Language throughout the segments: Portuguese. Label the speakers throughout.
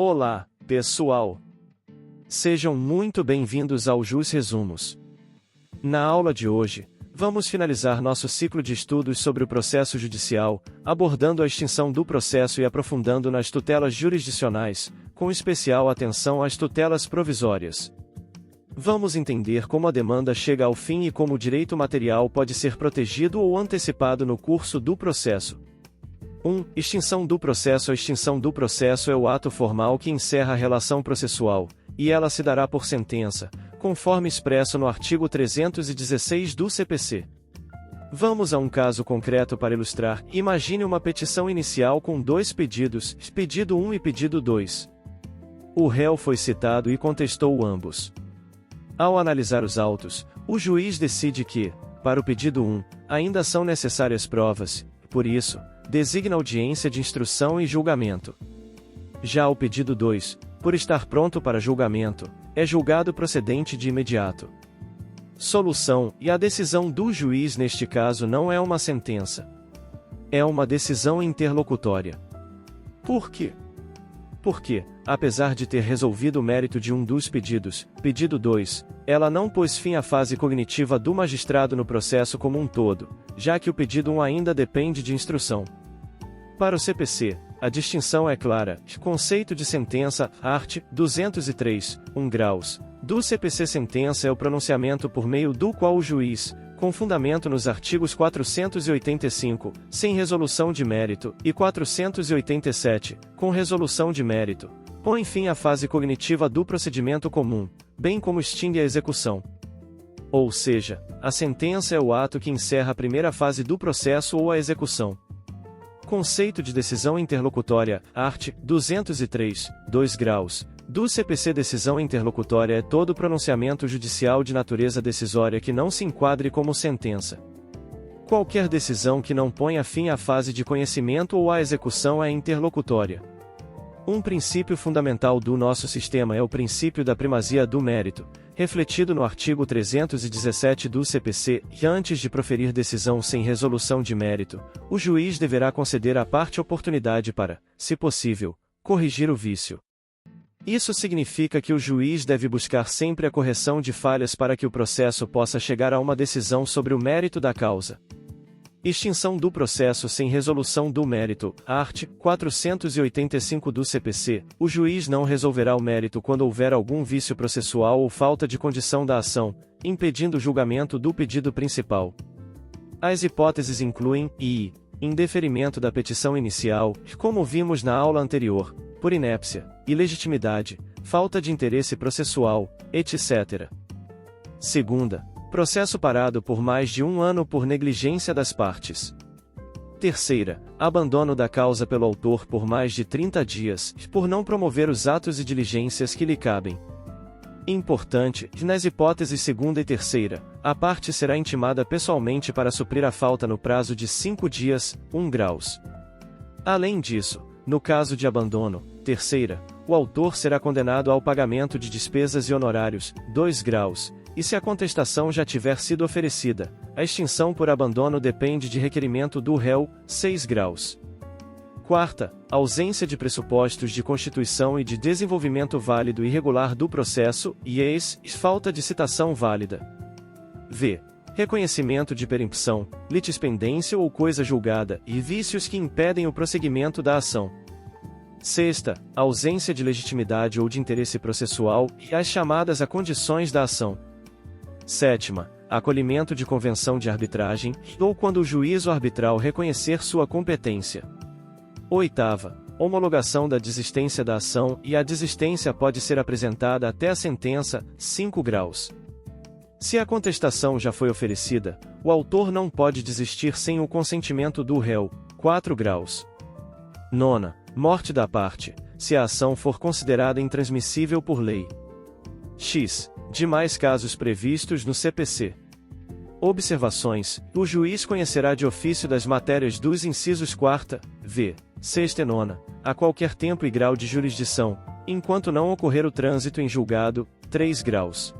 Speaker 1: Olá, pessoal! Sejam muito bem-vindos ao Jus Resumos. Na aula de hoje, vamos finalizar nosso ciclo de estudos sobre o processo judicial, abordando a extinção do processo e aprofundando nas tutelas jurisdicionais, com especial atenção às tutelas provisórias. Vamos entender como a demanda chega ao fim e como o direito material pode ser protegido ou antecipado no curso do processo. 1. Extinção do processo. A extinção do processo é o ato formal que encerra a relação processual, e ela se dará por sentença, conforme expresso no artigo 316 do CPC. Vamos a um caso concreto para ilustrar. Imagine uma petição inicial com dois pedidos, pedido 1 e pedido 2. O réu foi citado e contestou ambos. Ao analisar os autos, o juiz decide que, para o pedido 1, ainda são necessárias provas, por isso, designa audiência de instrução e julgamento. Já o pedido 2, por estar pronto para julgamento, é julgado procedente de imediato. Solução: e a decisão do juiz neste caso não é uma sentença. É uma decisão interlocutória. Por quê? Porque, apesar de ter resolvido o mérito de um dos pedidos, pedido 2, ela não pôs fim à fase cognitiva do magistrado no processo como um todo, já que o pedido 1 ainda depende de instrução. Para o CPC, a distinção é clara. Conceito de sentença, art. 203, 1 graus. Do CPC, sentença é o pronunciamento por meio do qual o juiz, com fundamento nos artigos 485, sem resolução de mérito, e 487, com resolução de mérito, põe fim à fase cognitiva do procedimento comum, bem como extingue a execução. Ou seja, a sentença é o ato que encerra a primeira fase do processo ou a execução. Conceito de decisão interlocutória, art. 203, 2 graus. Do CPC, decisão interlocutória é todo pronunciamento judicial de natureza decisória que não se enquadre como sentença. Qualquer decisão que não ponha fim à fase de conhecimento ou à execução é interlocutória. Um princípio fundamental do nosso sistema é o princípio da primazia do mérito, refletido no artigo 317 do CPC, que antes de proferir decisão sem resolução de mérito, o juiz deverá conceder à parte oportunidade para, se possível, corrigir o vício. Isso significa que o juiz deve buscar sempre a correção de falhas para que o processo possa chegar a uma decisão sobre o mérito da causa. Extinção do processo sem resolução do mérito, art. 485 do CPC, o juiz não resolverá o mérito quando houver algum vício processual ou falta de condição da ação, impedindo o julgamento do pedido principal. As hipóteses incluem, indeferimento da petição inicial, como vimos na aula anterior, por inépcia, ilegitimidade, falta de interesse processual, etc. Segunda, processo parado por mais de 1 ano por negligência das partes. Terceira, abandono da causa pelo autor por mais de 30 dias, por não promover os atos e diligências que lhe cabem. Importante, nas hipóteses segunda e terceira, a parte será intimada pessoalmente para suprir a falta no prazo de 5 dias, 1 graus. Além disso, no caso de abandono, terceira, o autor será condenado ao pagamento de despesas e honorários, 2 graus, e se a contestação já tiver sido oferecida, a extinção por abandono depende de requerimento do réu, 6 graus. Quarta, ausência de pressupostos de constituição e de desenvolvimento válido e regular do processo, e falta de citação válida. V. Reconhecimento de perimpção, litispendência ou coisa julgada, e vícios que impedem o prosseguimento da ação. Sexta, ausência de legitimidade ou de interesse processual, e as chamadas a condições da ação. Sétima, acolhimento de convenção de arbitragem, ou quando o juízo arbitral reconhecer sua competência. Oitava, homologação da desistência da ação, e a desistência pode ser apresentada até a sentença, 5 graus. Se a contestação já foi oferecida, o autor não pode desistir sem o consentimento do réu, 4 graus. Nona, morte da parte, se a ação for considerada intransmissível por lei. X. Demais casos previstos no CPC. Observações: o juiz conhecerá de ofício das matérias dos incisos 4ª, v, 6ª e 9ª, a qualquer tempo e grau de jurisdição, enquanto não ocorrer o trânsito em julgado, 3 graus.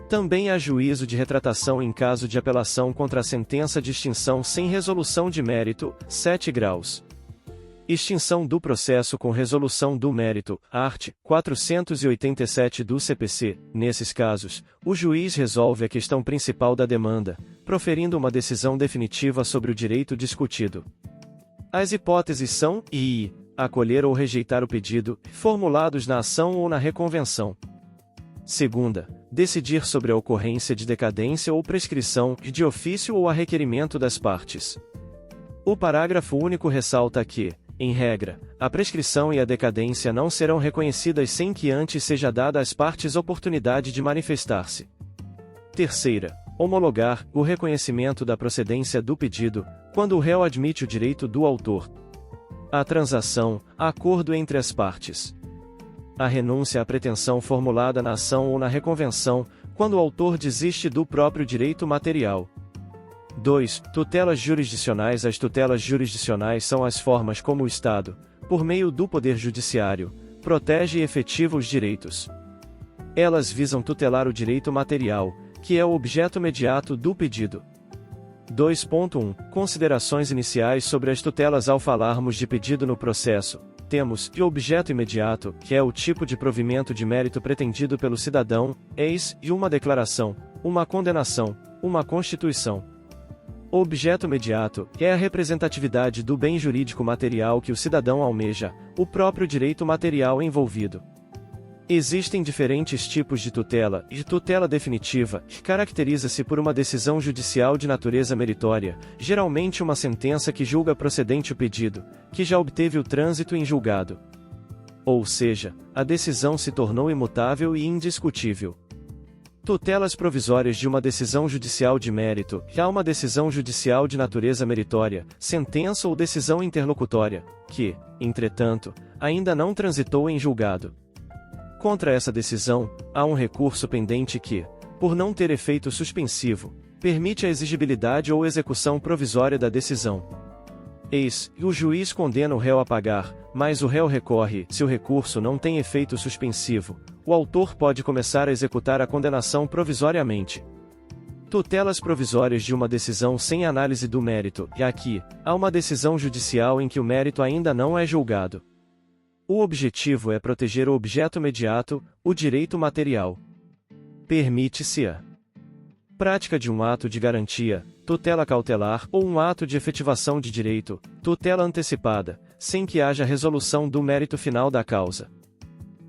Speaker 1: Também há juízo de retratação em caso de apelação contra a sentença de extinção sem resolução de mérito, 7 graus. Extinção do processo com resolução do mérito, art. 487 do CPC. Nesses casos, o juiz resolve a questão principal da demanda, proferindo uma decisão definitiva sobre o direito discutido. As hipóteses são i. Acolher ou rejeitar o pedido, formulados na ação ou na reconvenção. Segunda, decidir sobre a ocorrência de decadência ou prescrição, de ofício ou a requerimento das partes. O parágrafo único ressalta que, em regra, a prescrição e a decadência não serão reconhecidas sem que antes seja dada às partes oportunidade de manifestar-se. Terceira, homologar o reconhecimento da procedência do pedido, quando o réu admite o direito do autor. A transação, acordo entre as partes. A renúncia à pretensão formulada na ação ou na reconvenção, quando o autor desiste do próprio direito material. 2. Tutelas jurisdicionais. As tutelas jurisdicionais são as formas como o Estado, por meio do Poder Judiciário, protege e efetiva os direitos. Elas visam tutelar o direito material, que é o objeto imediato do pedido. 2.1 Considerações iniciais sobre as tutelas. Ao falarmos de pedido no processo, temos o objeto imediato, que é o tipo de provimento de mérito pretendido pelo cidadão, eis, e uma declaração, uma condenação, uma constituição. O objeto imediato é a representatividade do bem jurídico material que o cidadão almeja, o próprio direito material envolvido. Existem diferentes tipos de tutela, e tutela definitiva, que caracteriza-se por uma decisão judicial de natureza meritória, geralmente uma sentença que julga procedente o pedido, que já obteve o trânsito em julgado. Ou seja, a decisão se tornou imutável e indiscutível. Tutelas provisórias de uma decisão judicial de mérito, que há uma decisão judicial de natureza meritória, sentença ou decisão interlocutória, que, entretanto, ainda não transitou em julgado. Contra essa decisão, há um recurso pendente que, por não ter efeito suspensivo, permite a exigibilidade ou execução provisória da decisão. Eis, e o juiz condena o réu a pagar, mas o réu recorre. Se o recurso não tem efeito suspensivo, o autor pode começar a executar a condenação provisoriamente. Tutelas provisórias de uma decisão sem análise do mérito, e aqui, há uma decisão judicial em que o mérito ainda não é julgado. O objetivo é proteger o objeto imediato, o direito material. Permite-se a prática de um ato de garantia, tutela cautelar ou um ato de efetivação de direito, tutela antecipada, sem que haja resolução do mérito final da causa.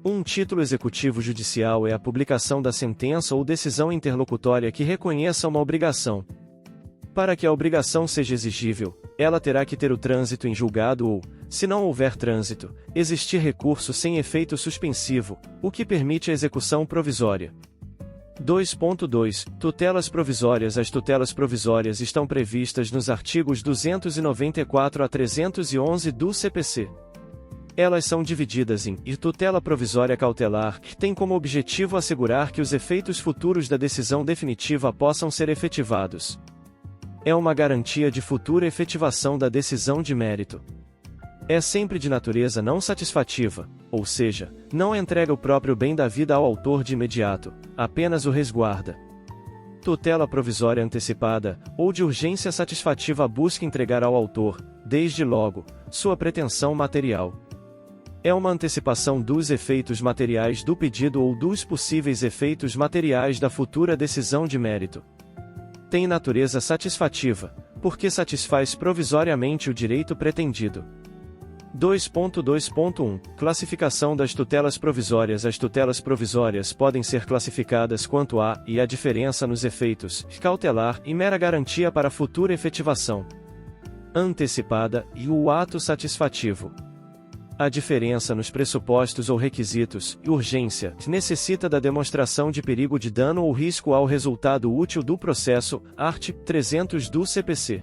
Speaker 1: Um título executivo judicial é a publicação da sentença ou decisão interlocutória que reconheça uma obrigação. Para que a obrigação seja exigível, ela terá que ter o trânsito em julgado ou, se não houver trânsito, existir recurso sem efeito suspensivo, o que permite a execução provisória. 2.2 Tutelas provisórias. As tutelas provisórias estão previstas nos artigos 294 a 311 do CPC. Elas são divididas em tutela provisória cautelar, que tem como objetivo assegurar que os efeitos futuros da decisão definitiva possam ser efetivados. É uma garantia de futura efetivação da decisão de mérito. É sempre de natureza não satisfativa, ou seja, não entrega o próprio bem da vida ao autor de imediato, apenas o resguarda. Tutela provisória antecipada, ou de urgência satisfativa, busca entregar ao autor, desde logo, sua pretensão material. É uma antecipação dos efeitos materiais do pedido ou dos possíveis efeitos materiais da futura decisão de mérito. Tem natureza satisfativa, porque satisfaz provisoriamente o direito pretendido. 2.2.1 Classificação das tutelas provisórias. As tutelas provisórias podem ser classificadas quanto a e a diferença nos efeitos cautelar e mera garantia para futura efetivação. Antecipada e o ato satisfativo. A diferença nos pressupostos ou requisitos, e urgência, necessita da demonstração de perigo de dano ou risco ao resultado útil do processo, art. 300 do CPC.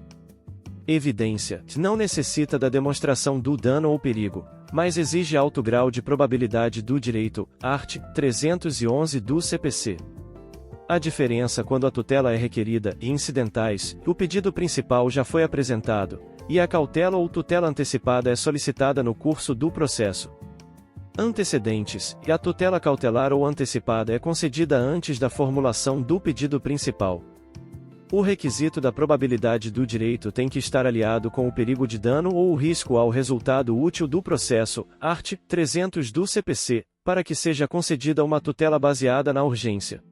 Speaker 1: Evidência, não necessita da demonstração do dano ou perigo, mas exige alto grau de probabilidade do direito, art. 311 do CPC. A diferença quando a tutela é requerida e incidentais, o pedido principal já foi apresentado, e a cautela ou tutela antecipada é solicitada no curso do processo. Antecedentes, e a tutela cautelar ou antecipada é concedida antes da formulação do pedido principal. O requisito da probabilidade do direito tem que estar aliado com o perigo de dano ou o risco ao resultado útil do processo, art. 300 do CPC, para que seja concedida uma tutela baseada na urgência.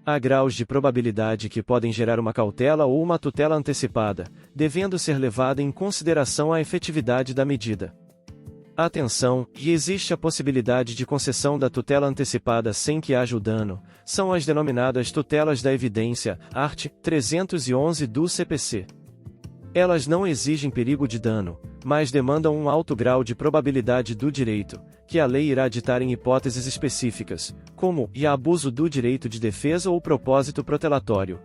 Speaker 1: Há graus de probabilidade que podem gerar uma cautela ou uma tutela antecipada, devendo ser levada em consideração a efetividade da medida. Atenção, e existe a possibilidade de concessão da tutela antecipada sem que haja o dano, são as denominadas tutelas da evidência, art. 311 do CPC. Elas não exigem perigo de dano, mas demandam um alto grau de probabilidade do direito, que a lei irá ditar em hipóteses específicas, como abuso do direito de defesa ou propósito protelatório.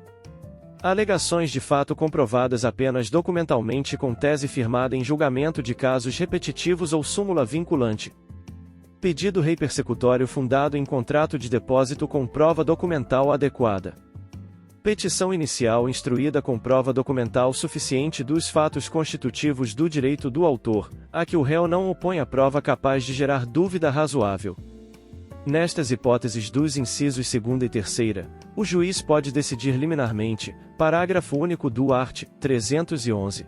Speaker 1: Alegações de fato comprovadas apenas documentalmente com tese firmada em julgamento de casos repetitivos ou súmula vinculante. Pedido rei persecutório fundado em contrato de depósito com prova documental adequada. Petição inicial instruída com prova documental suficiente dos fatos constitutivos do direito do autor, a que o réu não opõe a prova capaz de gerar dúvida razoável. Nestas hipóteses dos incisos 2ª e 3ª, o juiz pode decidir liminarmente, parágrafo único do art. 311.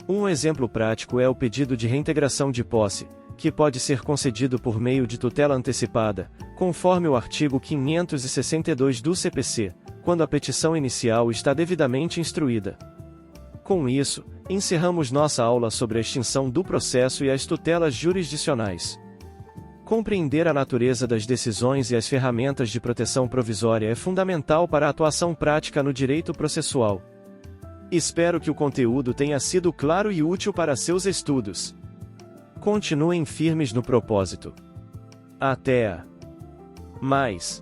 Speaker 1: Um exemplo prático é o pedido de reintegração de posse, que pode ser concedido por meio de tutela antecipada, conforme o artigo 562 do CPC, quando a petição inicial está devidamente instruída. Com isso, encerramos nossa aula sobre a extinção do processo e as tutelas jurisdicionais. Compreender a natureza das decisões e as ferramentas de proteção provisória é fundamental para a atuação prática no direito processual. Espero que o conteúdo tenha sido claro e útil para seus estudos. Continuem firmes no propósito. Até mais!